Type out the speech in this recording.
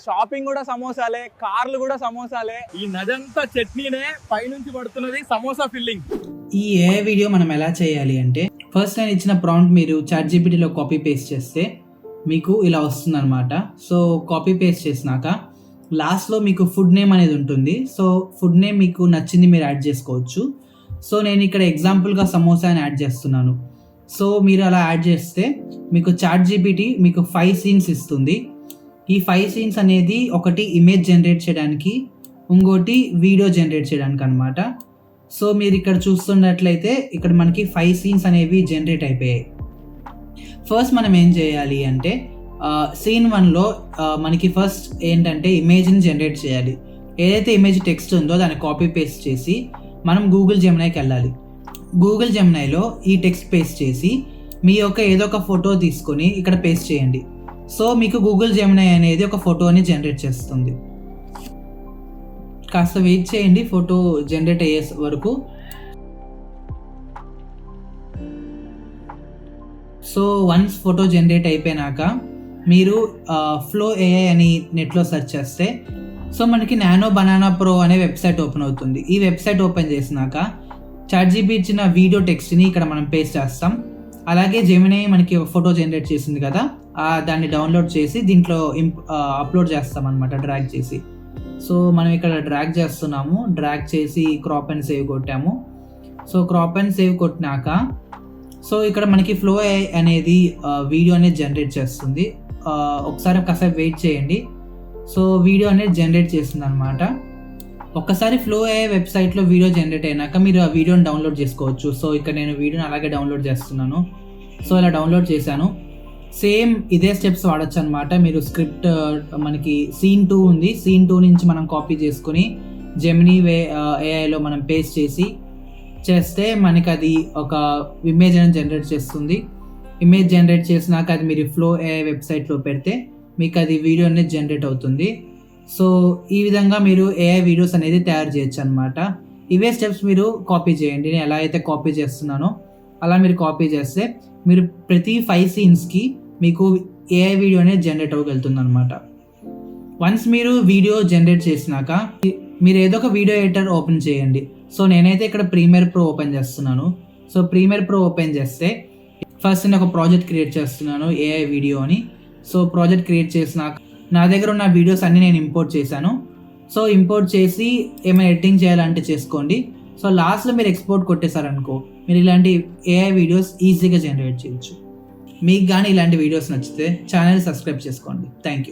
Shopping కూడా సమోసాలే, కార్లు కూడా సమోసాలే. ఈ నదంతా చట్నీనే, పైనుంచి పడుతున్నది సమోసా ఫిల్లింగ్. ఈ AI వీడియో మనం ఎలా చేయాలి అంటే, ఫస్ట్ నేను ఇచ్చిన ప్రాంప్ట్ మీరు ChatGPTలో కాపీ పేస్ట్ చేస్తే మీకు ఇలా వస్తుంది అనమాట. సో కాపీ పేస్ట్ చేసినాక లాస్ట్లో మీకు ఫుడ్ నేమ్ అనేది ఉంటుంది. సో ఫుడ్ నేమ్ మీకు నచ్చింది మీరు యాడ్ చేసుకోవచ్చు. సో నేను ఇక్కడ ఎగ్జాంపుల్గా సమోసా అని యాడ్ చేస్తున్నాను. సో మీరు అలా యాడ్ చేస్తే మీకు ChatGPT మీకు 5 సీన్స్ ఇస్తుంది. ఈ 5 సీన్స్ అనేది ఒకటి ఇమేజ్ జనరేట్ చేయడానికి, ఇంకోటి వీడియో జనరేట్ చేయడానికి అనమాట. సో మీరు ఇక్కడ చూస్తున్నట్లయితే ఇక్కడ మనకి 5 సీన్స్ అనేవి జనరేట్ అయిపోయాయి. ఫస్ట్ మనం ఏం చేయాలి అంటే సీన్ 1లో మనకి ఫస్ట్ ఏంటంటే ఇమేజ్ని జనరేట్ చేయాలి. ఏదైతే ఇమేజ్ టెక్స్ట్ ఉందో దాన్ని కాపీ పేస్ట్ చేసి మనం గూగుల్ జెమినైకి వెళ్ళాలి. గూగుల్ జెమినైలో ఈ టెక్స్ట్ పేస్ట్ చేసి మీ యొక్క ఏదో ఒక ఫోటో తీసుకొని ఇక్కడ పేస్ట్ చేయండి. సో మీకు గూగుల్ జెమినై అనేది ఒక ఫోటోని జనరేట్ చేస్తుంది. కాస్త వెయిట్ చేయండి ఫోటో జనరేట్ అయ్యే వరకు. సో వన్స్ ఫోటో జనరేట్ అయిపోయినాక మీరు ఫ్లో AI అని నెట్లో సెర్చ్ చేస్తే సో మనకి నానో బనానా ప్రో అనే వెబ్సైట్ ఓపెన్ అవుతుంది. ఈ వెబ్సైట్ ఓపెన్ చేసినాక ChatGPT ఇచ్చిన వీడియో టెక్స్ట్ని ఇక్కడ మనం పేస్ట్ చేస్తాం. అలాగే జెమినై మనకి ఫోటో జనరేట్ చేసింది కదా, దాన్ని డౌన్లోడ్ చేసి దీంట్లో అప్లోడ్ చేస్తాం అనమాట, డ్రాగ్ చేసి. సో మనం ఇక్కడ డ్రాగ్ చేస్తున్నాము, డ్రాగ్ చేసి క్రాప్ అండ్ సేవ్ కొట్టాము. సో క్రాప్ అండ్ సేవ్ కొట్టినాక సో ఇక్కడ మనకి ఫ్లో AI అనేది వీడియో అనేది జనరేట్ చేస్తుంది. ఒకసారి కాసేపు వెయిట్ చేయండి. సో వీడియో అనేది జనరేట్ చేస్తుంది అనమాట. ఒక్కసారి ఫ్లో AI వెబ్సైట్లో వీడియో జనరేట్ అయినాక మీరు ఆ వీడియోని డౌన్లోడ్ చేసుకోవచ్చు. సో ఇక్కడ నేను వీడియోని అలాగే డౌన్లోడ్ చేస్తున్నాను. సో ఇలా డౌన్లోడ్ చేశాను. సేమ్ ఇదే స్టెప్స్ వాడచ్చు అనమాట. మీరు స్క్రిప్ట్ మనకి సీన్ 2 ఉంది, సీన్ 2 నుంచి మనం కాపీ చేసుకుని జెమినీ AIలో మనం పేస్ట్ చేస్తే మనకి అది ఒక ఇమేజ్ అనేది జనరేట్ చేస్తుంది. ఇమేజ్ జనరేట్ చేసినాక అది మీరు ఫ్లో AI వెబ్సైట్లో పెడితే మీకు అది వీడియో అనేది జనరేట్ అవుతుంది. సో ఈ విధంగా మీరు AI వీడియోస్ అనేది తయారు చేయొచ్చు అనమాట. ఇవే స్టెప్స్ మీరు కాపీ చేయండి. నేను ఎలా అయితే కాపీ చేస్తున్నానో అలా మీరు కాపీ చేస్తే మీరు ప్రతి 5 సీన్స్కి మీకు AI వీడియో అనేది జనరేట్ అవ్వగలుగుతుంది అనమాట. వన్స్ మీరు వీడియో జనరేట్ చేసినాక మీరు ఏదో ఒక వీడియో ఎడిటర్ ఓపెన్ చేయండి. సో నేనైతే ఇక్కడ ప్రీమియర్ ప్రో ఓపెన్ చేస్తున్నాను. సో ప్రీమియర్ ప్రో ఓపెన్ చేస్తే ఫస్ట్ నేను ఒక ప్రాజెక్ట్ క్రియేట్ చేస్తున్నాను AI వీడియో అని. సో ప్రాజెక్ట్ క్రియేట్ చేసినాక నా దగ్గర ఉన్న వీడియోస్ అన్నీ నేను ఇంపోర్ట్ చేశాను. సో ఇంపోర్ట్ చేసి ఏమైనా ఎడిటింగ్ చేయాలంటే చేసుకోండి. సో లాస్ట్లో మీరు ఎక్స్పోర్ట్ కొట్టేశారనుకో మీరు ఇలాంటి AI వీడియోస్ ఈజీగా జనరేట్ చేయొచ్చు. మీకు కానీ ఇలాంటి వీడియోస్ నచ్చితే ఛానల్ సబ్స్క్రైబ్ చేసుకోండి. Thank you.